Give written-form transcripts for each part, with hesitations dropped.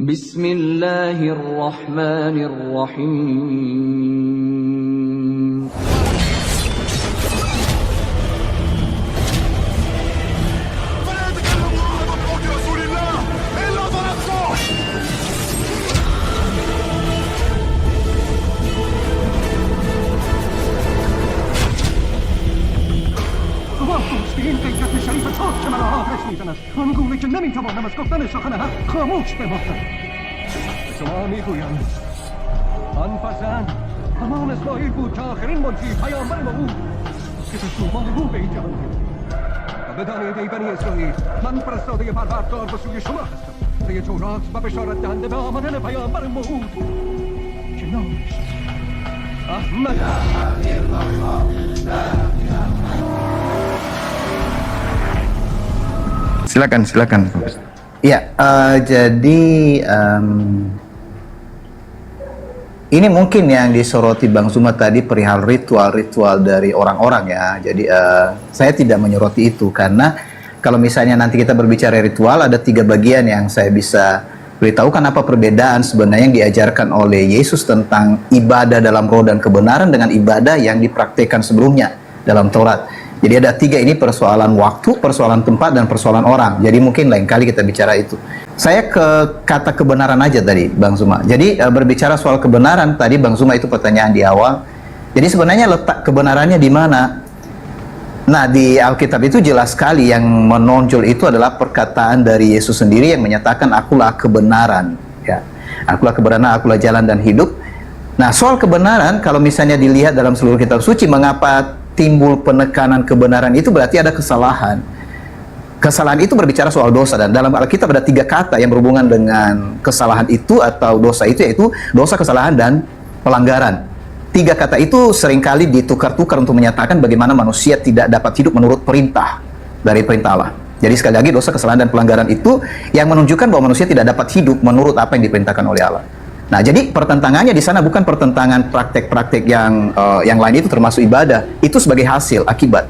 Bismillahirrahmanirrahim. این قیدت شریف تاک که مرا آتش میزند آنگونه که نمیتوانم از گفتن سخن حق خاموش بمانم. شما میگویم آن فرزند همان اسماعیل بود که آخرین منجی پیامبر ما بود که به سومان او به این جهان آمد. و بدانید ای بنی اسرائیل من فرستاده پروردگار به سوی شما هستم. طی تورات و بشارت دهنده به آمدن پیامبر موعود که نامش احمد. Silakan. Ya, jadi ini mungkin yang disoroti Bang Zuma tadi perihal ritual-ritual dari orang-orang ya. Jadi saya tidak menyoroti itu karena kalau misalnya nanti kita berbicara ritual, ada 3 bagian yang saya bisa beritahukan apa perbedaan sebenarnya yang diajarkan oleh Yesus tentang ibadah dalam roh dan kebenaran dengan ibadah yang dipraktikkan sebelumnya dalam Taurat. Jadi ada 3 ini, persoalan waktu, persoalan tempat, dan persoalan orang. Jadi mungkin lain kali kita bicara itu. Saya ke kata kebenaran aja tadi, Bang Zuma. Jadi berbicara soal kebenaran, tadi Bang Zuma itu pertanyaan di awal. Jadi sebenarnya letak kebenarannya di mana? Nah, di Alkitab itu jelas sekali yang menonjol itu adalah perkataan dari Yesus sendiri yang menyatakan akulah kebenaran. Ya, akulah kebenaran, akulah jalan dan hidup. Nah, soal kebenaran, kalau misalnya dilihat dalam seluruh kitab suci, mengapa timbul penekanan kebenaran itu berarti ada kesalahan. Kesalahan itu berbicara soal dosa, dan dalam Alkitab ada 3 kata yang berhubungan dengan kesalahan itu atau dosa itu, yaitu dosa, kesalahan, dan pelanggaran. 3 kata itu seringkali ditukar-tukar untuk menyatakan bagaimana manusia tidak dapat hidup menurut perintah dari perintah Allah. Jadi sekali lagi, dosa, kesalahan, dan pelanggaran itu yang menunjukkan bahwa manusia tidak dapat hidup menurut apa yang diperintahkan oleh Allah. Nah, jadi pertentangannya di sana bukan pertentangan praktek-praktek yang lain, itu termasuk ibadah. Itu sebagai hasil, akibat.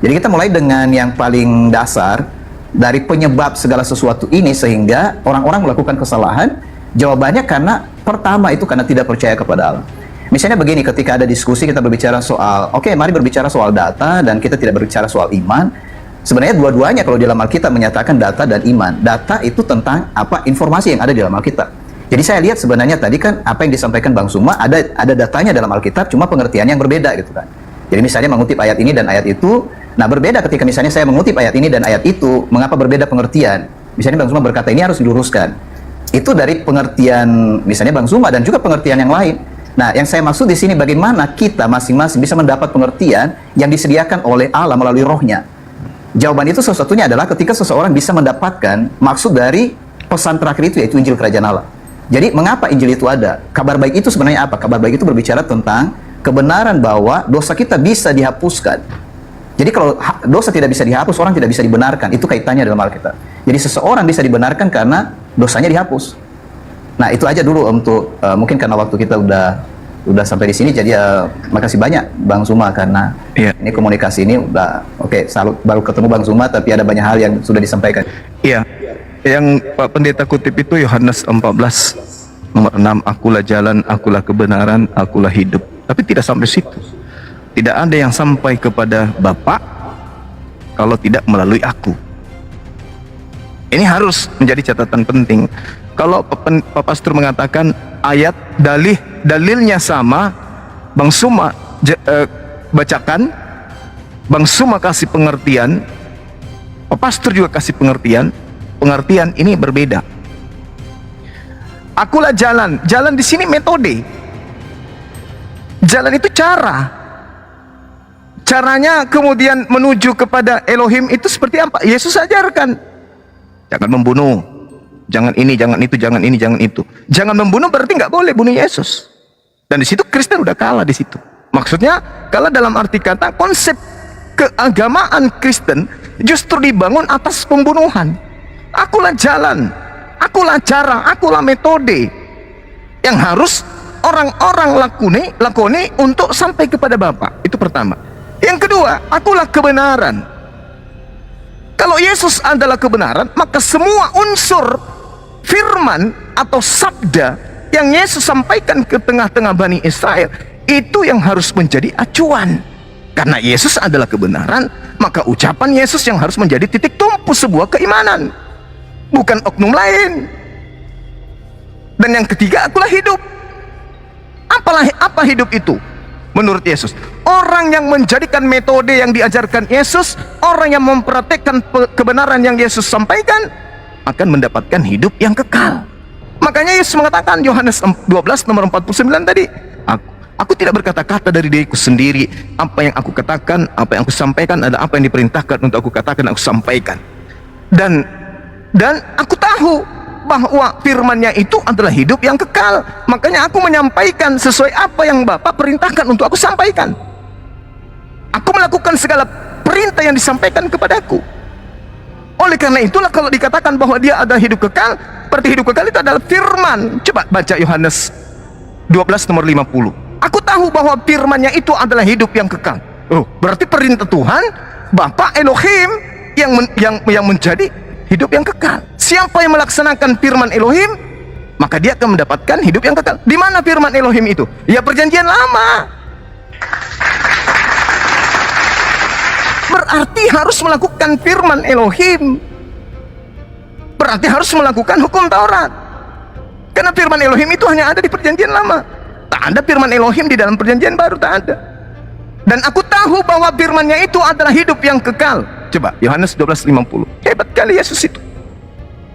Jadi kita mulai dengan yang paling dasar dari penyebab segala sesuatu ini sehingga orang-orang melakukan kesalahan. Jawabannya karena pertama itu karena tidak percaya kepada Allah. Misalnya begini, ketika ada diskusi kita berbicara soal, oke, mari berbicara soal data dan kita tidak berbicara soal iman. Sebenarnya dua-duanya kalau di dalam Alkitab menyatakan data dan iman. Data itu tentang apa, informasi yang ada di dalam Alkitab. Jadi saya lihat sebenarnya tadi kan apa yang disampaikan Bang Zuma ada datanya dalam Alkitab, cuma pengertian yang berbeda gitu kan. Jadi misalnya mengutip ayat ini dan ayat itu, nah berbeda ketika misalnya saya mengutip ayat ini dan ayat itu, mengapa berbeda pengertian? Misalnya Bang Zuma berkata ini harus diluruskan. Itu dari pengertian misalnya Bang Zuma dan juga pengertian yang lain. Nah, yang saya maksud di sini bagaimana kita masing-masing bisa mendapat pengertian yang disediakan oleh Allah melalui rohnya. Jawaban itu salah satunya adalah ketika seseorang bisa mendapatkan maksud dari pesan terakhir itu, yaitu Injil Kerajaan Allah. Jadi mengapa Injil itu ada? Kabar baik itu sebenarnya apa? Kabar baik itu berbicara tentang kebenaran bahwa dosa kita bisa dihapuskan. Jadi kalau dosa tidak bisa dihapus, orang tidak bisa dibenarkan. Itu kaitannya dalam Alkitab. Jadi seseorang bisa dibenarkan karena dosanya dihapus. Nah, itu aja dulu untuk mungkin karena waktu kita udah sampai di sini. Jadi makasih banyak Bang Zuma karena ini komunikasi ini udah oke, salut, baru ketemu Bang Zuma tapi ada banyak hal yang sudah disampaikan. Iya. Yang Pak Pendeta kutip itu Yohanes 14 nomor 6, akulah jalan, akulah kebenaran, akulah hidup. Tapi tidak sampai situ. Tidak ada yang sampai kepada Bapa kalau tidak melalui aku. Ini harus menjadi catatan penting. Kalau Pak Pastor mengatakan ayat dalilnya sama, Bang Zuma bacakan, Bang Zuma kasih pengertian, Pak Pastor juga kasih pengertian ini berbeda. Akulah jalan. Jalan di sini metode. Jalan itu cara. Caranya kemudian menuju kepada Elohim itu seperti apa? Yesus ajarkan. Jangan membunuh. Jangan ini, jangan itu, jangan ini, jangan itu. Jangan membunuh berarti nggak boleh bunuh Yesus. Dan di situ Kristen udah kalah di situ. Maksudnya kalah dalam arti kata konsep keagamaan Kristen justru dibangun atas pembunuhan. Akulah jalan, akulah cara, akulah metode yang harus orang-orang lakoni untuk sampai kepada Bapa. Itu pertama. Yang kedua, akulah kebenaran. Kalau Yesus adalah kebenaran, maka semua unsur firman atau sabda yang Yesus sampaikan ke tengah-tengah Bani Israel, itu yang harus menjadi acuan. Karena Yesus adalah kebenaran, maka ucapan Yesus yang harus menjadi titik tumpu sebuah keimanan, bukan oknum lain. Dan yang ketiga, akulah hidup. Apa hidup itu? Menurut Yesus, orang yang menjadikan metode yang diajarkan Yesus, orang yang mempraktekkan kebenaran yang Yesus sampaikan, akan mendapatkan hidup yang kekal. Makanya Yesus mengatakan, Yohanes 12 nomor 49 tadi, aku tidak berkata-kata dari diriku sendiri. Apa yang aku katakan, apa yang aku sampaikan adalah apa yang diperintahkan untuk aku katakan, aku sampaikan. Dan aku tahu bahwa firman-Nya itu adalah hidup yang kekal. Makanya aku menyampaikan sesuai apa yang Bapa perintahkan untuk aku sampaikan. Aku melakukan segala perintah yang disampaikan kepadaku. Oleh karena itulah kalau dikatakan bahwa dia adalah hidup kekal, berarti hidup kekal itu adalah firman. Coba baca Yohanes 12 nomor 50. Aku tahu bahwa firman-Nya itu adalah hidup yang kekal. Oh, berarti perintah Tuhan, Bapa Elohim yang menjadi hidup yang kekal. Siapa yang melaksanakan firman Elohim, maka dia akan mendapatkan hidup yang kekal. Di mana firman Elohim itu? Ya, perjanjian lama. Berarti harus melakukan firman Elohim. Berarti harus melakukan hukum Taurat. Karena firman Elohim itu hanya ada di perjanjian lama. Tak ada firman Elohim di dalam perjanjian baru, tak ada. Dan aku tahu bahwa firman-Nya itu adalah hidup yang kekal. Coba Yohanes 12:50. Hebat kali Yesus itu.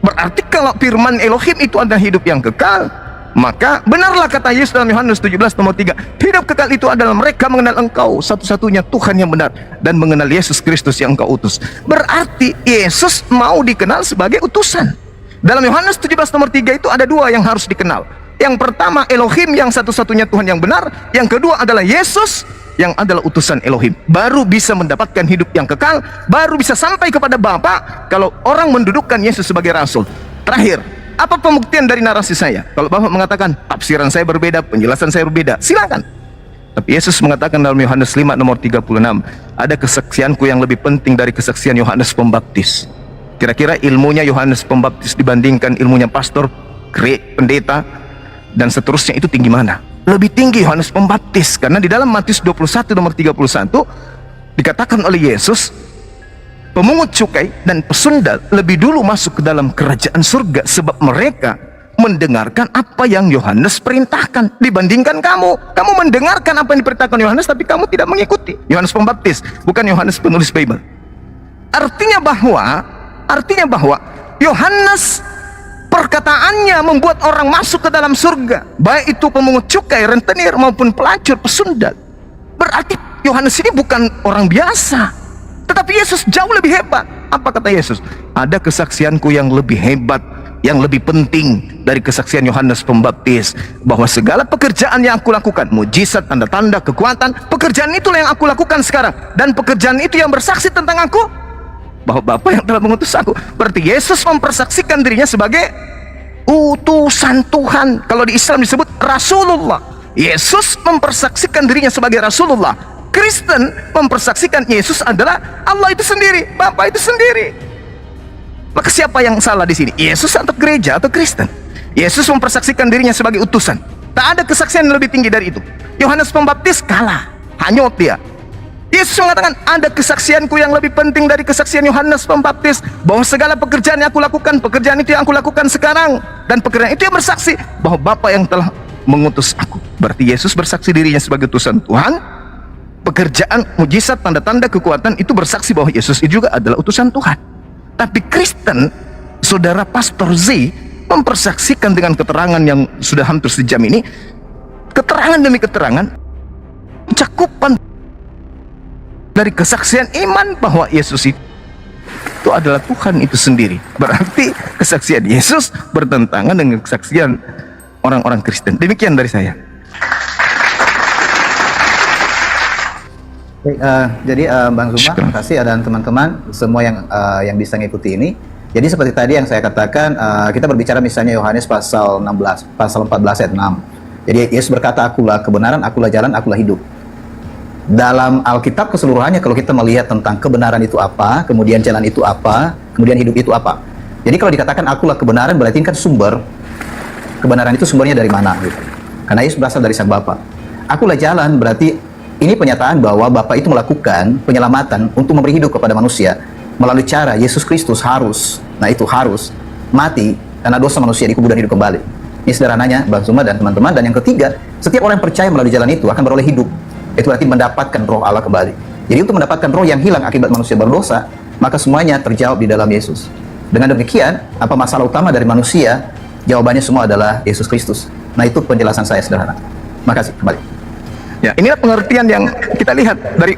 Berarti kalau firman Elohim itu adalah hidup yang kekal, maka benarlah kata Yesus dalam Yohanes 17 nomor 3, hidup kekal itu adalah mereka mengenal Engkau satu-satunya Tuhan yang benar, dan mengenal Yesus Kristus yang Engkau utus. Berarti Yesus mau dikenal sebagai utusan. Dalam Yohanes 17 nomor 3 itu ada dua yang harus dikenal. Yang pertama Elohim yang satu-satunya Tuhan yang benar, yang kedua adalah Yesus yang adalah utusan Elohim. Baru bisa mendapatkan hidup yang kekal, baru bisa sampai kepada Bapa kalau orang mendudukkan Yesus sebagai rasul. Terakhir, apa pembuktian dari narasi saya? Kalau Bapak mengatakan tafsiran saya berbeda, penjelasan saya berbeda, silakan. Tapi Yesus mengatakan dalam Yohanes 5 nomor 36, ada kesaksianku yang lebih penting dari kesaksian Yohanes Pembaptis. Kira-kira ilmunya Yohanes Pembaptis dibandingkan ilmunya pastor, pendeta, dan seterusnya itu tinggi mana? Lebih tinggi Yohanes Pembaptis. Karena di dalam Matius 21 nomor 31 dikatakan oleh Yesus, pemungut cukai dan pesundal lebih dulu masuk ke dalam kerajaan surga, sebab mereka mendengarkan apa yang Yohanes perintahkan dibandingkan kamu. Kamu mendengarkan apa yang diperintahkan Yohanes, tapi kamu tidak mengikuti. Yohanes Pembaptis, bukan Yohanes penulis Bible. Artinya bahwa Yohanes perkataannya membuat orang masuk ke dalam surga, baik itu pemungut cukai, rentenir, maupun pelacur, pesundal. Berarti Yohanes ini bukan orang biasa. Tetapi Yesus jauh lebih hebat. Apa kata Yesus? Ada kesaksianku yang lebih hebat, yang lebih penting dari kesaksian Yohanes Pembaptis, bahwa segala pekerjaan yang aku lakukan, mujizat, tanda-tanda, kekuatan, pekerjaan itulah yang aku lakukan sekarang. Dan pekerjaan itu yang bersaksi tentang aku, bahwa Bapa yang telah mengutus aku. Berarti Yesus mempersaksikan dirinya sebagai utusan Tuhan. Kalau di Islam disebut Rasulullah. Yesus mempersaksikan dirinya sebagai Rasulullah. Kristen mempersaksikan Yesus adalah Allah itu sendiri, Bapa itu sendiri. Maka siapa yang salah di sini? Yesus atau gereja atau Kristen? Yesus mempersaksikan dirinya sebagai utusan. Tak ada kesaksian yang lebih tinggi dari itu. Yohanes Pembaptis kalah, hanyut dia. Yesus mengatakan, ada kesaksianku yang lebih penting dari kesaksian Yohanes Pembaptis, bahwa segala pekerjaan yang aku lakukan, pekerjaan itu yang aku lakukan sekarang, dan pekerjaan itu yang bersaksi bahwa Bapa yang telah mengutus aku. Berarti Yesus bersaksi dirinya sebagai utusan Tuhan. Pekerjaan, mujizat, tanda-tanda, kekuatan itu bersaksi bahwa Yesus itu juga adalah utusan Tuhan. Tapi Kristen, saudara Pastor Z, mempersaksikan dengan keterangan yang sudah hampir sejam ini, keterangan demi keterangan, cakupan dari kesaksian iman bahwa Yesus itu adalah Tuhan itu sendiri. Berarti kesaksian Yesus bertentangan dengan kesaksian orang-orang Kristen. Demikian dari saya. Jadi Bang Zuma, terima kasih, dan teman-teman semua yang bisa ngikuti ini. Jadi seperti tadi yang saya katakan, kita berbicara misalnya Yohanes pasal 16, pasal 14 ayat 6. Jadi Yesus berkata, akulah kebenaran, akulah jalan, akulah hidup. Dalam Alkitab keseluruhannya, kalau kita melihat tentang kebenaran itu apa, kemudian jalan itu apa, kemudian hidup itu apa, Jadi kalau dikatakan akulah kebenaran, berarti kan sumber kebenaran itu sumbernya dari mana gitu. Karena Yesus berasal dari Sang Bapa. Akulah jalan, berarti ini pernyataan bahwa Bapa itu melakukan penyelamatan untuk memberi hidup kepada manusia melalui cara Yesus Kristus harus mati karena dosa manusia dikubur dan hidup kembali. Ini sederhananya Bang Zuma dan teman-teman. Dan yang ketiga, setiap orang yang percaya melalui jalan itu akan beroleh hidup. Itu berarti mendapatkan roh Allah kembali. Jadi untuk mendapatkan roh yang hilang akibat manusia berdosa, maka semuanya terjawab di dalam Yesus. Dengan demikian, apa masalah utama dari manusia? Jawabannya semua adalah Yesus Kristus. Nah, itu penjelasan saya sederhana. Makasih, kembali. Ya, inilah pengertian yang kita lihat dari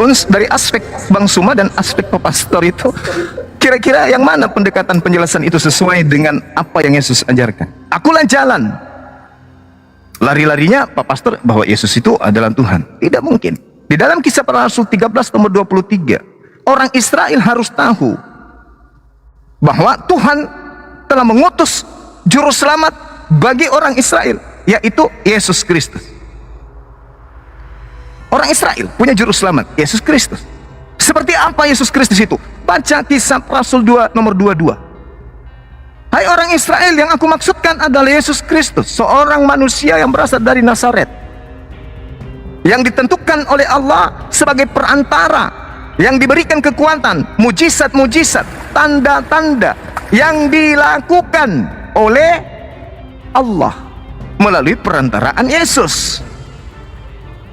aspek Bang Suma dan aspek Pak Pastor itu. Kira-kira yang mana pendekatan penjelasan itu sesuai dengan apa yang Yesus ajarkan? Akulah jalan. Lari-larinya Pak Pastor bahwa Yesus itu adalah Tuhan. Tidak mungkin. Di dalam Kisah Para Rasul 13 nomor 23, orang Israel harus tahu bahwa Tuhan telah mengutus juru selamat bagi orang Israel, yaitu Yesus Kristus. Orang Israel punya juru selamat, Yesus Kristus. Seperti apa Yesus Kristus itu? Baca Kisah Rasul 2 nomor 22. Hai orang Israel, yang aku maksudkan adalah Yesus Kristus, seorang manusia yang berasal dari Nazaret, yang ditentukan oleh Allah sebagai perantara, yang diberikan kekuatan, mujizat-mujizat, tanda-tanda yang dilakukan oleh Allah melalui perantaraan Yesus.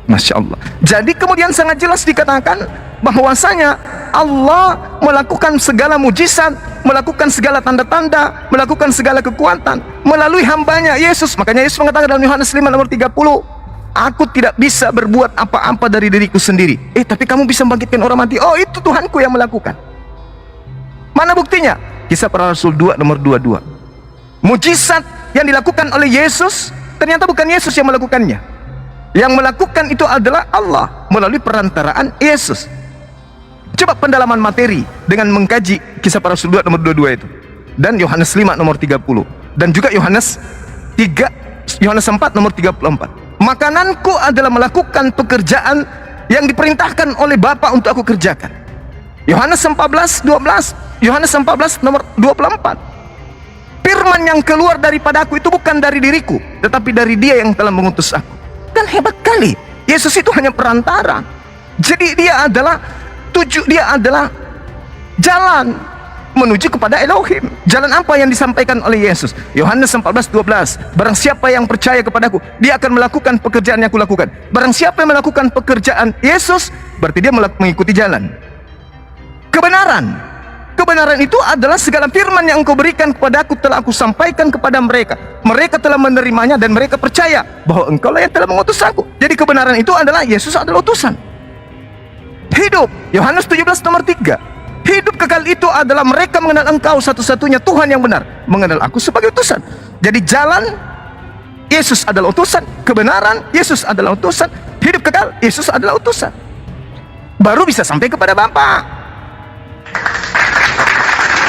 Masya Allah. Jadi kemudian sangat jelas dikatakan bahwasanya Allah melakukan segala mujizat, melakukan segala tanda-tanda, melakukan segala kekuatan melalui hambanya Yesus. Makanya Yesus mengatakan dalam Yohanes 5 nomor 30, aku tidak bisa berbuat apa-apa dari diriku sendiri. Tapi kamu bisa membangkitkan orang mati. Oh, itu Tuhanku yang melakukan. Mana buktinya? Kisah Para Rasul 2 nomor 22. Mujizat yang dilakukan oleh Yesus, ternyata bukan Yesus yang melakukannya. Yang melakukan itu adalah Allah melalui perantaraan Yesus. Coba pendalaman materi dengan mengkaji Kisah Para Rasul 2 nomor 22 itu. Dan Yohanes 5 nomor 30. Dan juga Yohanes 4 nomor 34. Makananku adalah melakukan pekerjaan yang diperintahkan oleh Bapa untuk aku kerjakan. Yohanes 14 nomor 24. Firman yang keluar daripada aku itu bukan dari diriku, tetapi dari Dia yang telah mengutus aku. Dan hebat kali, Yesus itu hanya perantara. Jadi dia adalah jalan menuju kepada Elohim. Jalan apa yang disampaikan oleh Yesus? Yohanes 14:12. Barang siapa yang percaya kepadaku, dia akan melakukan pekerjaan yang aku lakukan. Barang siapa yang melakukan pekerjaan Yesus, berarti dia mengikuti jalan kebenaran. Kebenaran itu adalah segala firman yang engkau berikan kepadaku telah aku sampaikan kepada mereka. Mereka telah menerimanya dan mereka percaya bahwa engkau lah yang telah mengutus aku. Jadi kebenaran itu adalah Yesus adalah utusan. Hidup, Yohanes 17 nomor 3. Hidup kekal itu adalah mereka mengenal engkau satu-satunya Tuhan yang benar, mengenal aku sebagai utusan. Jadi jalan, Yesus adalah utusan. Kebenaran, Yesus adalah utusan. Hidup kekal, Yesus adalah utusan. Baru bisa sampai kepada Bapa.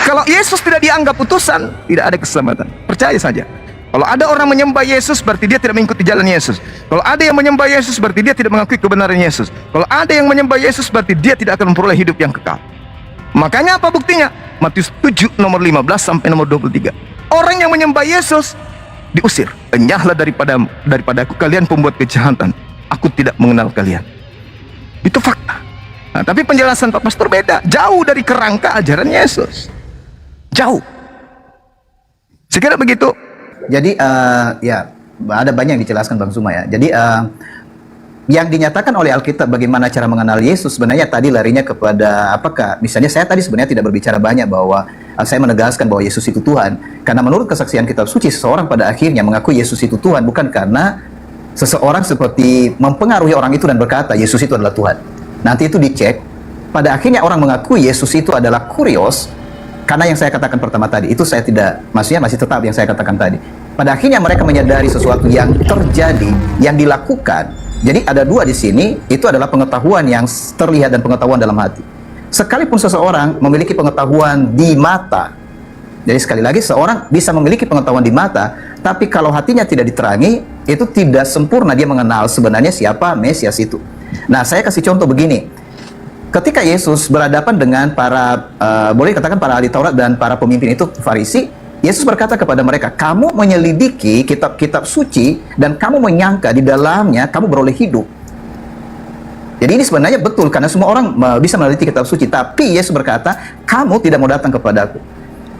Kalau Yesus tidak dianggap utusan, tidak ada keselamatan. Percaya saja. Kalau ada orang menyembah Yesus, berarti dia tidak mengikuti jalan Yesus. Kalau ada yang menyembah Yesus, berarti dia tidak mengakui kebenaran Yesus. Kalau ada yang menyembah Yesus, berarti dia tidak akan memperoleh hidup yang kekal. Makanya apa buktinya? Matius 7 nomor 15 sampai nomor 23. Orang yang menyembah Yesus diusir. Enyahlah daripadaku kalian pembuat kejahatan. Aku tidak mengenal kalian. Itu fakta. Nah, tapi penjelasan Pak Pastor beda. Jauh dari kerangka ajaran Yesus. Jauh. Sekiranya begitu. Jadi ya ada banyak yang dijelaskan Bang Zuma ya. Jadi yang dinyatakan oleh Alkitab bagaimana cara mengenal Yesus sebenarnya tadi larinya kepada apakah misalnya saya tadi sebenarnya tidak berbicara banyak bahwa saya menegaskan bahwa Yesus itu Tuhan karena menurut kesaksian kitab suci seseorang pada akhirnya mengakui Yesus itu Tuhan bukan karena seseorang seperti mempengaruhi orang itu dan berkata Yesus itu adalah Tuhan. Nanti itu dicek pada akhirnya orang mengakui Yesus itu adalah kurios. Karena yang saya katakan pertama tadi, itu saya tidak, maksudnya masih tetap yang saya katakan tadi. Pada akhirnya mereka menyadari sesuatu yang terjadi, yang dilakukan. Jadi ada dua di sini, itu adalah pengetahuan yang terlihat dan pengetahuan dalam hati. Sekalipun seseorang memiliki pengetahuan di mata, jadi sekali lagi seorang bisa memiliki pengetahuan di mata, tapi kalau hatinya tidak diterangi, itu tidak sempurna dia mengenal sebenarnya siapa Mesias itu. Nah, saya kasih contoh begini. ketika Yesus berhadapan dengan para, boleh dikatakan para ahli Taurat dan para pemimpin itu Farisi, Yesus berkata kepada mereka, kamu menyelidiki kitab-kitab suci dan kamu menyangka di dalamnya kamu beroleh hidup. Jadi ini sebenarnya betul, karena semua orang bisa meneliti kitab suci, tapi Yesus berkata, kamu tidak mau datang kepadaku.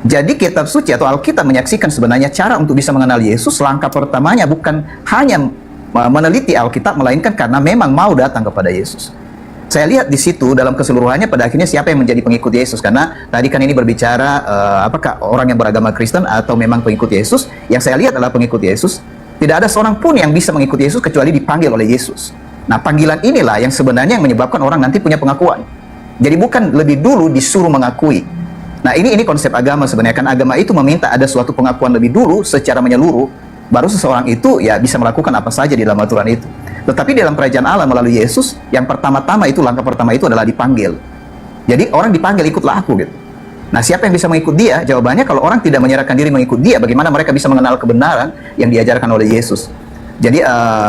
Jadi kitab suci atau Alkitab menyaksikan sebenarnya cara untuk bisa mengenal Yesus. Langkah pertamanya bukan hanya meneliti Alkitab, melainkan karena memang mau datang kepada Yesus. Saya lihat di situ dalam keseluruhannya pada akhirnya siapa yang menjadi pengikut Yesus, karena tadi kan ini berbicara apakah orang yang beragama Kristen atau memang pengikut Yesus. Yang saya lihat adalah pengikut Yesus. Tidak ada seorang pun yang bisa mengikuti Yesus kecuali dipanggil oleh Yesus. Nah, panggilan inilah yang sebenarnya yang menyebabkan orang nanti punya pengakuan. Jadi bukan lebih dulu disuruh mengakui. Nah, ini konsep agama sebenarnya, kan agama itu meminta ada suatu pengakuan lebih dulu secara menyeluruh, baru seseorang itu ya bisa melakukan apa saja di dalam aturan itu. Tetapi dalam kerajaan Allah melalui Yesus, yang pertama-tama itu, langkah pertama itu adalah dipanggil. Jadi orang dipanggil, ikutlah aku gitu. Nah, siapa yang bisa mengikut dia? Jawabannya, kalau orang tidak menyerahkan diri mengikut dia, bagaimana mereka bisa mengenal kebenaran yang diajarkan oleh Yesus? Jadi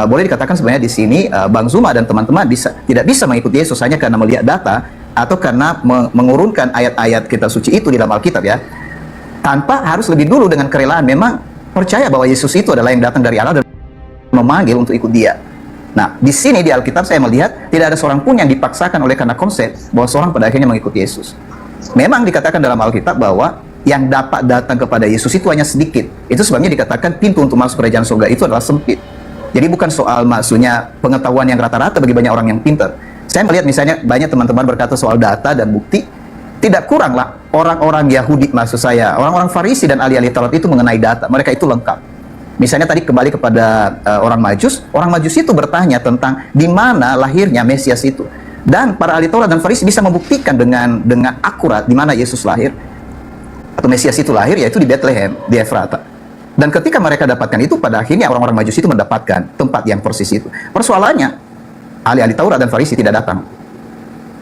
boleh dikatakan sebenarnya di sini Bang Zuma dan teman-teman tidak bisa mengikuti Yesus hanya karena melihat data atau karena mengurunkan ayat-ayat kitab suci itu di dalam Alkitab ya, tanpa harus lebih dulu dengan kerelaan memang percaya bahwa Yesus itu adalah yang datang dari Allah dan memanggil untuk ikut dia. Nah, di sini di Alkitab saya melihat tidak ada seorang pun yang dipaksakan oleh karena konsep bahwa seorang pada akhirnya mengikuti Yesus. Memang dikatakan dalam Alkitab bahwa yang dapat datang kepada Yesus itu hanya sedikit. Itu sebabnya dikatakan pintu untuk masuk kerajaan surga itu adalah sempit. Jadi bukan soal maksudnya pengetahuan yang rata-rata bagi banyak orang yang pintar. Saya melihat misalnya banyak teman-teman berkata soal data dan bukti, tidak kuranglah orang-orang Yahudi, maksud saya, orang-orang Farisi dan ahli-ahli Taurat itu mengenai data. Mereka itu lengkap. Misalnya tadi kembali kepada orang Majus itu bertanya tentang di mana lahirnya Mesias itu. Dan para ahli Taurat dan Farisi bisa membuktikan dengan akurat di mana Yesus lahir atau Mesias itu lahir, yaitu di Bethlehem, di Efrata. Dan ketika mereka dapatkan itu, pada akhirnya orang-orang Majusi itu mendapatkan tempat yang persis itu. Persoalannya, ahli-ahli Taurat dan Farisi tidak datang.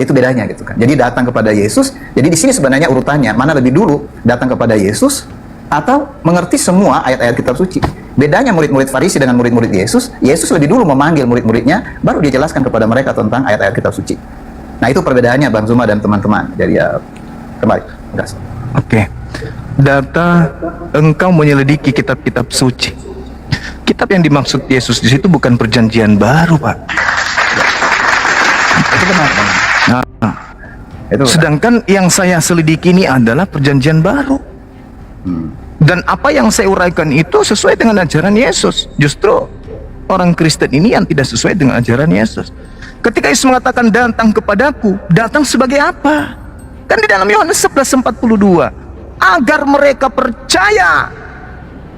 Itu bedanya gitu kan. Jadi datang kepada Yesus. Jadi di sini sebenarnya urutannya, mana lebih dulu datang kepada Yesus atau mengerti semua ayat-ayat kitab suci. Bedanya murid-murid Farisi dengan murid-murid Yesus, Yesus lebih dulu memanggil murid-muridnya, baru dia jelaskan kepada mereka tentang ayat-ayat kitab suci. Nah, itu perbedaannya Bang Zuma dan teman-teman. Jadi ya, kembali. Oke. Data engkau menyelidiki kitab-kitab suci. Kitab yang dimaksud Yesus di situ bukan perjanjian baru, Pak. Itu benar, Bang. Nah, Itu benar. sedangkan yang saya selidiki ini adalah perjanjian baru. Dan apa yang saya uraikan itu sesuai dengan ajaran Yesus. Justru orang Kristen ini yang tidak sesuai dengan ajaran Yesus. Ketika Yesus mengatakan datang kepadaku, datang sebagai apa? Kan di dalam Yohanes 11:42, agar mereka percaya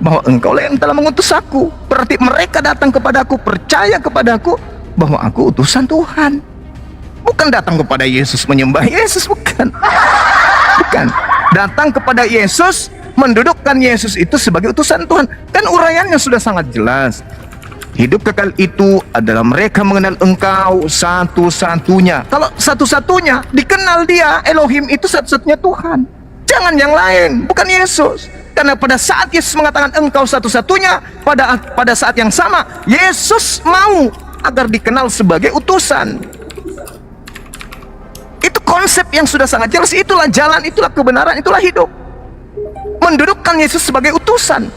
bahwa engkaulah yang telah mengutus aku. Berarti mereka datang kepadaku, percaya kepadaku bahwa aku utusan Tuhan. Bukan datang kepada Yesus menyembah Yesus, bukan. Bukan. Datang kepada Yesus, mendudukkan Yesus itu sebagai utusan Tuhan. Kan uraiannya sudah sangat jelas. Hidup kekal itu adalah mereka mengenal engkau satu-satunya. Kalau satu-satunya, dikenal dia, Elohim itu satu-satunya Tuhan. Jangan yang lain, bukan Yesus. Karena pada saat Yesus mengatakan engkau satu-satunya, pada saat yang sama, Yesus mau agar dikenal sebagai utusan. Itu konsep yang sudah sangat jelas. Itulah jalan, itulah kebenaran, itulah hidup. Mendudukkan Yesus sebagai utusan.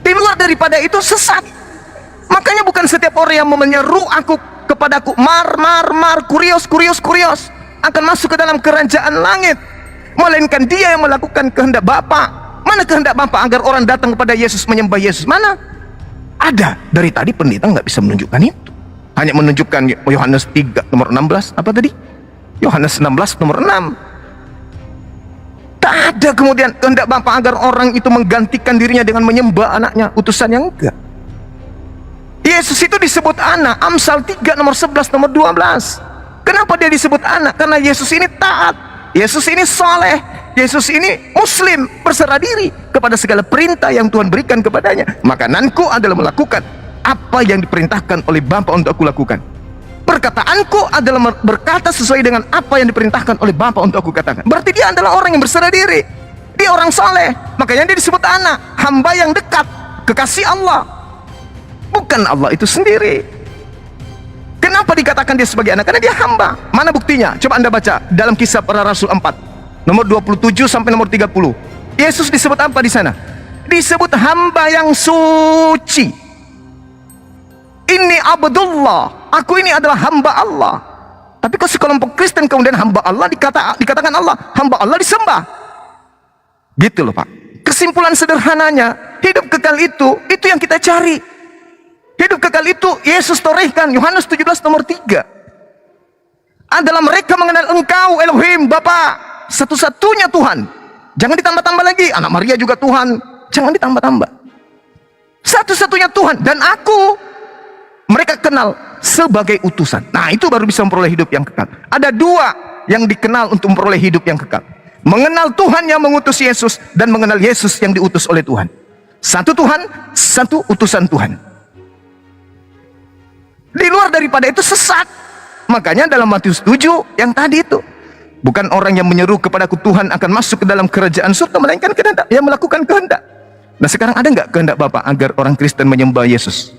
Di luar daripada itu sesat. Makanya bukan setiap orang yang menyeru aku kepadaku, mar, kurios, akan masuk ke dalam kerajaan langit. Melainkan dia yang melakukan kehendak Bapa. Mana kehendak Bapa agar orang datang kepada Yesus, menyembah Yesus? Mana? Ada. Dari tadi pendeta nggak bisa menunjukkan itu. Hanya menunjukkan Yohanes 3 nomor 16. Apa tadi? Yohanes 16 nomor 6. Tak ada kemudian kehendak Bapa agar orang itu menggantikan dirinya dengan menyembah anaknya, utusan yang enggak. Yesus itu disebut anak. Amsal 3 nomor 11 nomor 12. Kenapa dia disebut anak? Karena Yesus ini taat, Yesus ini soleh, Yesus ini muslim, berserah diri kepada segala perintah yang Tuhan berikan kepadanya. Makananku adalah melakukan apa yang diperintahkan oleh Bapa untuk aku lakukan. Perkataanku adalah berkata sesuai dengan apa yang diperintahkan oleh Bapa untuk aku katakan. Berarti dia adalah orang yang berserah diri. Dia orang soleh. Makanya dia disebut anak, hamba yang dekat, kekasih Allah. Bukan Allah itu sendiri. Kenapa dikatakan dia sebagai anak? Karena dia hamba. Mana buktinya? Coba Anda baca dalam Kisah Para Rasul 4 nomor 27 sampai nomor 30. Yesus disebut apa di sana? Disebut hamba yang suci. Ini Abdullah, aku ini adalah hamba Allah. Tapi kalau sekelompok Kristen kemudian hamba Allah dikatakan Allah, hamba Allah disembah. Gitu loh Pak. Kesimpulan sederhananya, hidup kekal itu yang kita cari. Hidup kekal itu Yesus torehkan, Yohanes 17 nomor 3. Adalah mereka mengenal Engkau Elohim Bapa, satu-satunya Tuhan. Jangan ditambah-tambah lagi, anak Maria juga Tuhan. Jangan ditambah-tambah. Satu-satunya Tuhan dan aku mereka kenal sebagai utusan. Nah, itu baru bisa memperoleh hidup yang kekal. Ada dua yang dikenal untuk memperoleh hidup yang kekal. Mengenal Tuhan yang mengutus Yesus dan mengenal Yesus yang diutus oleh Tuhan. Satu Tuhan, satu utusan Tuhan. Di luar daripada itu sesat. Makanya dalam Matius 7 yang tadi itu, bukan orang yang menyeru kepadaku Tuhan akan masuk ke dalam kerajaan surga, melainkan kehendak yang melakukan kehendak. Nah, sekarang ada nggak kehendak Bapak agar orang Kristen menyembah Yesus?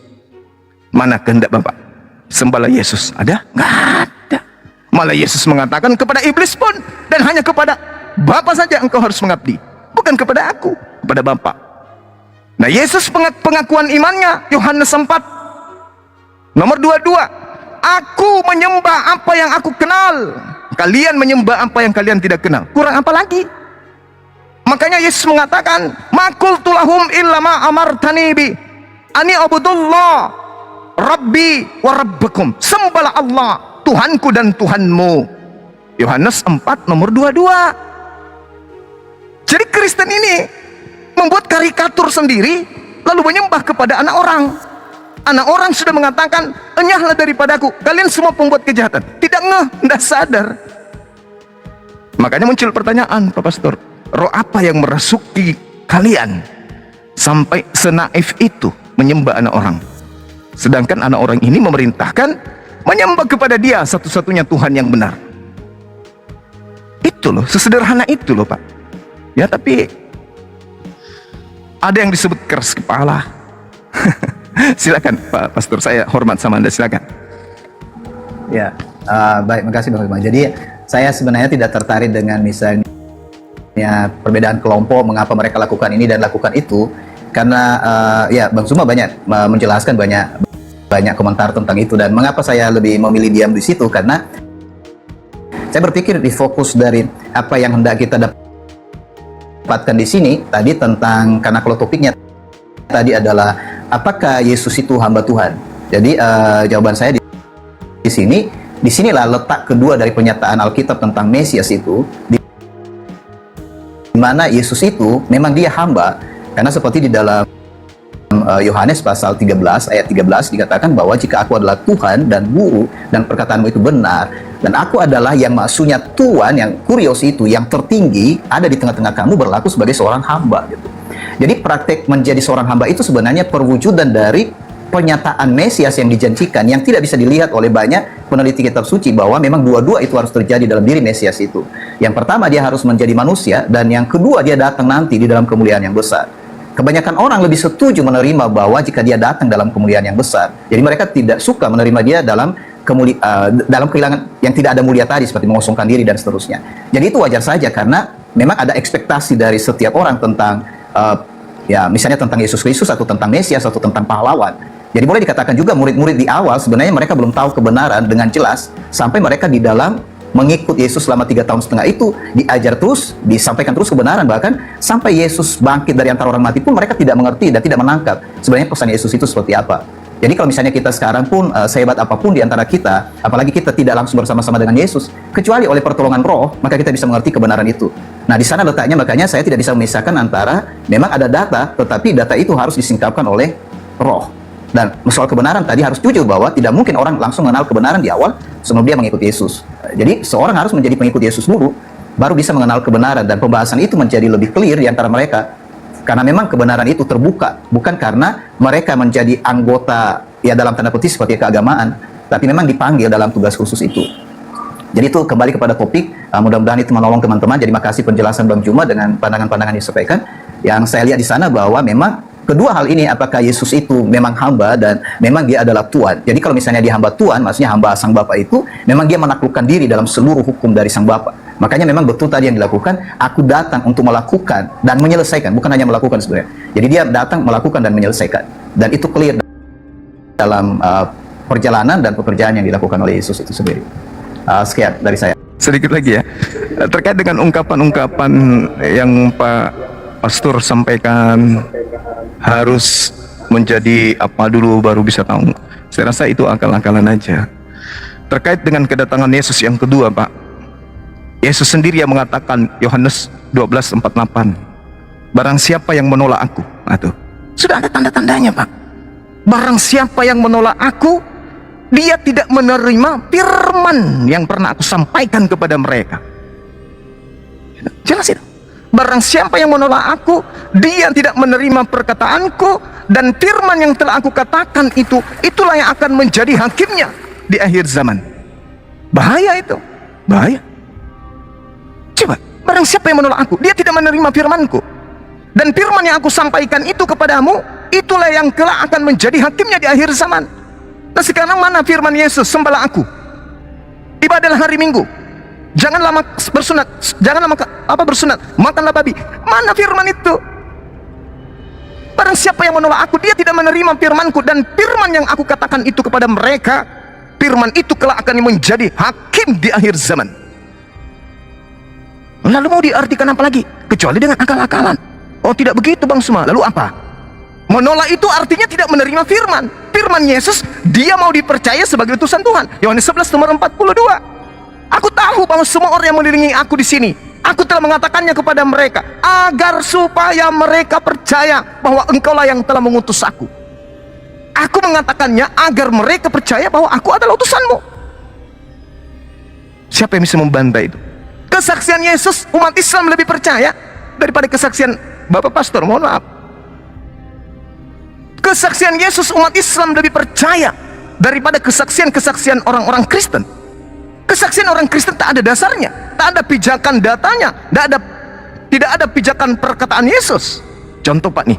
Mana kehendak Bapak? Sembahlah Yesus. Ada? Nggak ada. Malah Yesus mengatakan kepada iblis pun, dan hanya kepada Bapa saja engkau harus mengabdi, bukan kepada aku, kepada Bapa. Nah, Yesus pengakuan imannya Yohanes 4 nomor 22, aku menyembah apa yang aku kenal, kalian menyembah apa yang kalian tidak kenal. Kurang apa lagi? Makanya Yesus mengatakan, makultu lahum illa ma amartani bi ani abudullah rabbi wa rabbakum. Sembahlah Allah, Tuhanku dan Tuhanmu. Yohanes 4 nomor 22. Jadi Kristen ini membuat karikatur sendiri lalu menyembah kepada anak orang. Anak orang sudah mengatakan, enyahlah daripadaku, kalian semua pembuat kejahatan. Tidak ngeh, tidak sadar. Makanya muncul pertanyaan, Pak Pastor, roh apa yang merasuki kalian sampai senaif itu menyembah anak orang? Sedangkan anak orang ini memerintahkan menyembah kepada dia satu-satunya Tuhan yang benar. Itu loh, sesederhana itu loh Pak. Ya, tapi ada yang disebut keras kepala. Silakan Pak Pastor, saya hormat sama Anda, silakan. Ya, baik, makasih Bang Zuma. Jadi saya sebenarnya tidak tertarik dengan misalnya perbedaan kelompok, mengapa mereka lakukan ini dan lakukan itu, karena ya Bang Zuma banyak menjelaskan banyak komentar tentang itu, dan mengapa saya lebih memilih diam di situ, karena saya berpikir di fokus dari apa yang hendak kita dapatkan di sini tadi tentang, karena kalau topiknya tadi adalah apakah Yesus itu hamba Tuhan. Jadi jawaban saya di sini, disinilah letak kedua dari pernyataan Alkitab tentang Mesias itu, di mana Yesus itu memang dia hamba, karena seperti di dalam Yohanes pasal 13 ayat 13 dikatakan bahwa jika aku adalah Tuhan dan guru dan perkataanmu itu benar, dan aku adalah yang maksudnya Tuhan, yang kurios itu, yang tertinggi ada di tengah-tengah kamu, berlaku sebagai seorang hamba gitu. Jadi praktek menjadi seorang hamba itu sebenarnya perwujudan dari pernyataan Mesias yang dijanjikan, yang tidak bisa dilihat oleh banyak peneliti kitab suci, bahwa memang dua-dua itu harus terjadi dalam diri Mesias itu. Yang pertama, dia harus menjadi manusia, dan yang kedua, dia datang nanti di dalam kemuliaan yang besar. Kebanyakan orang lebih setuju menerima bahwa jika dia datang dalam kemuliaan yang besar. Jadi mereka tidak suka menerima dia dalam kehilangan yang tidak ada mulia tadi, seperti mengosongkan diri dan seterusnya. Jadi itu wajar saja, karena memang ada ekspektasi dari setiap orang tentang ya misalnya tentang Yesus Kristus, atau tentang Mesias, atau tentang pahlawan. Jadi boleh dikatakan juga murid-murid di awal sebenarnya mereka belum tahu kebenaran dengan jelas, sampai mereka di dalam mengikut Yesus selama 3,5 tahun itu diajar terus, disampaikan terus kebenaran, bahkan sampai Yesus bangkit dari antara orang mati pun mereka tidak mengerti dan tidak menangkap sebenarnya pesan Yesus itu seperti apa. Jadi kalau misalnya kita sekarang pun sehebat apapun di antara kita, apalagi kita tidak langsung bersama-sama dengan Yesus, kecuali oleh pertolongan Roh, maka kita bisa mengerti kebenaran itu. Nah, di sana letaknya, makanya saya tidak bisa memisahkan antara memang ada data, tetapi data itu harus disingkapkan oleh Roh. Dan soal kebenaran tadi harus jujur bahwa tidak mungkin orang langsung mengenal kebenaran di awal sebelum dia mengikut Yesus. Jadi seorang harus menjadi pengikut Yesus dulu, baru bisa mengenal kebenaran, dan pembahasan itu menjadi lebih clear di antara mereka. Karena memang kebenaran itu terbuka, bukan karena mereka menjadi anggota ya dalam tanda kutip seperti keagamaan, tapi memang dipanggil dalam tugas khusus itu. Jadi itu kembali kepada topik, mudah-mudahan itu menolong teman-teman. Jadi makasih penjelasan Bang Juma dengan pandangan-pandangan yang disampaikan. Yang saya lihat di sana bahwa memang Kedua hal ini, apakah Yesus itu memang hamba dan memang dia adalah Tuhan. Jadi kalau misalnya dia hamba Tuhan, maksudnya hamba Sang Bapa itu, memang dia menaklukkan diri dalam seluruh hukum dari Sang Bapa. Makanya memang betul tadi yang dilakukan, aku datang untuk melakukan dan menyelesaikan, bukan hanya melakukan sebenarnya. Jadi dia datang melakukan dan menyelesaikan. Dan itu clear dalam perjalanan dan pekerjaan yang dilakukan oleh Yesus itu sendiri. Sekian dari saya. Sedikit lagi ya, terkait dengan ungkapan-ungkapan yang Pak Pastor sampaikan, harus menjadi apa dulu baru bisa tahu. Saya rasa itu akal-akalan aja. Terkait dengan kedatangan Yesus yang kedua, Pak, Yesus sendiri yang mengatakan, Yohanes 12:48, barang siapa yang menolak aku, sudah ada tanda-tandanya, Pak. Barang siapa yang menolak aku, dia tidak menerima firman yang pernah aku sampaikan kepada mereka. Jelas itu. Barang siapa yang menolak aku, dia tidak menerima perkataanku, dan firman yang telah aku katakan itu, itulah yang akan menjadi hakimnya di akhir zaman. Bahaya itu, bahaya. Coba, barang siapa yang menolak aku, dia tidak menerima firmanku, dan firman yang aku sampaikan itu kepadamu, itulah yang kelak akan menjadi hakimnya di akhir zaman. Nah sekarang mana firman Yesus? Sembahlah aku, ibadahlah hari Minggu, janganlah bersunat, janganlah bersunat, makanlah babi. Mana firman itu? Barang siapa yang menolak aku, dia tidak menerima firmanku, dan firman yang aku katakan itu kepada mereka, firman itu kelak akan menjadi hakim di akhir zaman. Lalu mau diartikan apa lagi kecuali dengan akal-akalan? Oh tidak begitu Bang Suma. Lalu apa? Menolak itu artinya tidak menerima firman. Firman Yesus, dia mau dipercaya sebagai utusan Tuhan. Yohanes 11 nomor 42. Aku tahu bahwa semua orang yang mengelilingi aku di sini, aku telah mengatakannya kepada mereka, agar supaya mereka percaya bahwa engkaulah yang telah mengutus aku. Aku mengatakannya agar mereka percaya bahwa aku adalah utusanmu. Siapa yang bisa membantah itu? Kesaksian Yesus, umat Islam lebih percaya daripada kesaksian Bapak Pastor, mohon maaf. Kesaksian Yesus, umat Islam lebih percaya daripada kesaksian-kesaksian orang-orang Kristen. Kesaksian orang Kristen tak ada dasarnya, tak ada pijakan datanya, tidak ada pijakan perkataan Yesus. Contoh Pak nih,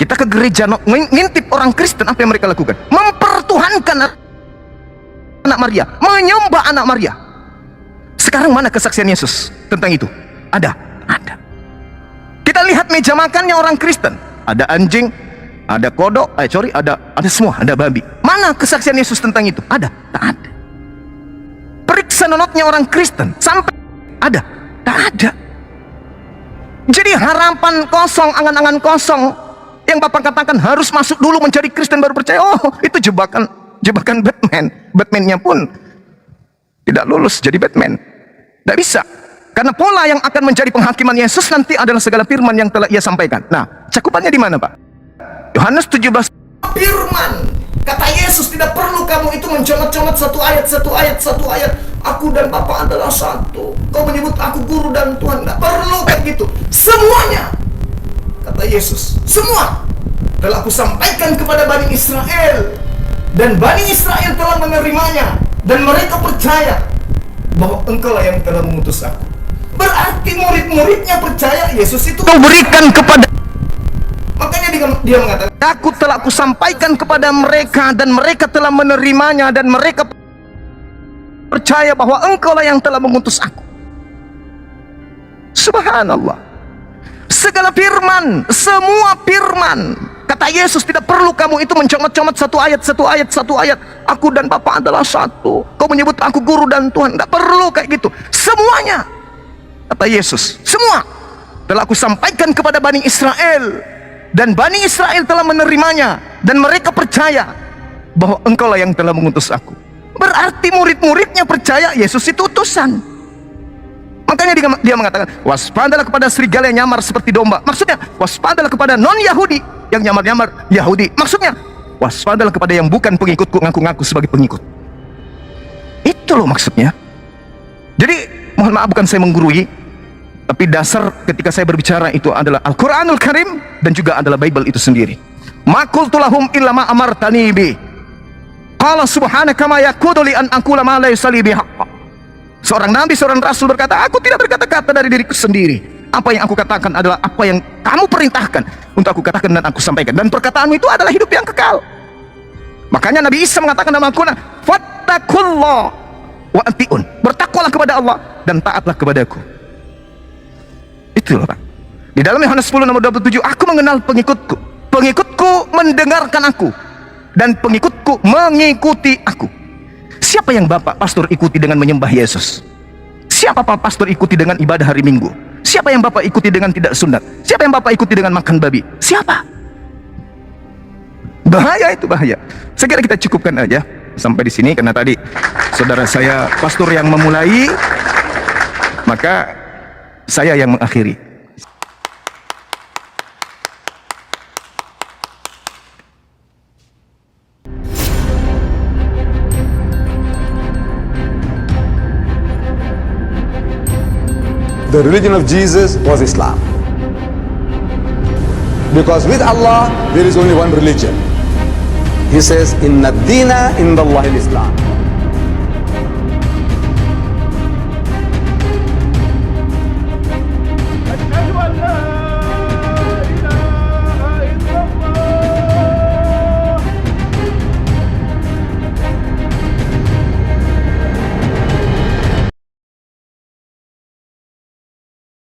kita ke gereja ngintip orang Kristen, apa yang mereka lakukan? Mempertuhankan anak Maria, menyembah anak Maria. Sekarang mana kesaksian Yesus tentang itu? Ada. Kita lihat meja makannya orang Kristen, ada anjing, ada kodok, ada semua, ada babi. Mana kesaksian Yesus tentang itu? Ada? Tak ada. Periksa nonotnya orang Kristen, sampai ada? Tak ada. Jadi harapan kosong, angan-angan kosong yang Bapak katakan harus masuk dulu menjadi Kristen baru percaya. Oh, itu jebakan Batman. Batman-nya pun tidak lulus jadi Batman. Tidak bisa. Karena pola yang akan menjadi penghakiman Yesus nanti adalah segala firman yang telah ia sampaikan. Nah, cakupannya di mana, Pak? Yohanes 17. Firman. Kata Yesus, tidak perlu kamu itu mencomat-comat satu ayat. Aku dan Bapa adalah satu. Kau menyebut aku guru dan Tuhan. Tidak perlu kayak gitu. Semuanya, kata Yesus, semua telah aku sampaikan kepada Bani Israel, dan Bani Israel telah menerimanya, dan mereka percaya bahwa engkaulah yang telah mengutus aku. Berarti murid-muridnya percaya Yesus itu kau berikan kepada. Makanya dia mengatakan, aku telah kusampaikan kepada mereka, dan mereka telah menerimanya, dan mereka percaya bahwa engkaulah yang telah mengutus aku. Subhanallah. Segala firman, semua firman, kata Yesus, tidak perlu kamu itu mencomot-comot satu ayat. Aku dan Bapa adalah satu. Kau menyebut aku guru dan Tuhan. Tidak perlu kayak gitu. Semuanya, kata Yesus, semua telah aku sampaikan kepada Bani Israel, dan Bani Israel telah menerimanya, dan mereka percaya bahwa engkaulah yang telah mengutus aku. Berarti murid-muridnya percaya Yesus itu utusan. Makanya dia mengatakan, waspadalah kepada serigala yang nyamar seperti domba. Maksudnya, waspadalah kepada non-Yahudi yang nyamar-nyamar Yahudi. Maksudnya, waspadalah kepada yang bukan pengikutku, ngaku-ngaku sebagai pengikut. Itu loh maksudnya. Jadi, mohon maaf bukan saya menggurui, tapi dasar ketika saya berbicara itu adalah Al-Quranul Karim, dan juga adalah Bible itu sendiri. Ma qultu lahum illa ma amartani bi. Qala subhanaka ma yakunu li an aqula ma laysa li bihaqq. Seorang nabi, seorang rasul berkata, aku tidak berkata-kata dari diriku sendiri. Apa yang aku katakan adalah apa yang kamu perintahkan untuk aku katakan dan aku sampaikan. Dan perkataanmu itu adalah hidup yang kekal. Makanya Nabi Isa mengatakan dalam Al-Quran, fattakullah wa ati'un. Bertakwalah kepada Allah dan taatlah kepadaku. Itulah Pak. Di dalam Yohanes 10 nomor 27, aku mengenal pengikutku. Pengikutku mendengarkan aku. Dan pengikutku mengikuti aku. Siapa yang Bapak pastor ikuti dengan menyembah Yesus? Siapa Pak pastor ikuti dengan ibadah hari Minggu? Siapa yang Bapak ikuti dengan tidak sunat? Siapa yang Bapak ikuti dengan makan babi? Siapa? Bahaya itu, bahaya. Saya kira kita cukupkan aja sampai di sini karena tadi saudara saya pastor yang memulai, maka saya yang mengakhiri. The religion of Jesus was Islam. Because with Allah, there is only one religion. He says, Inna dina inda Allahi al-Islam.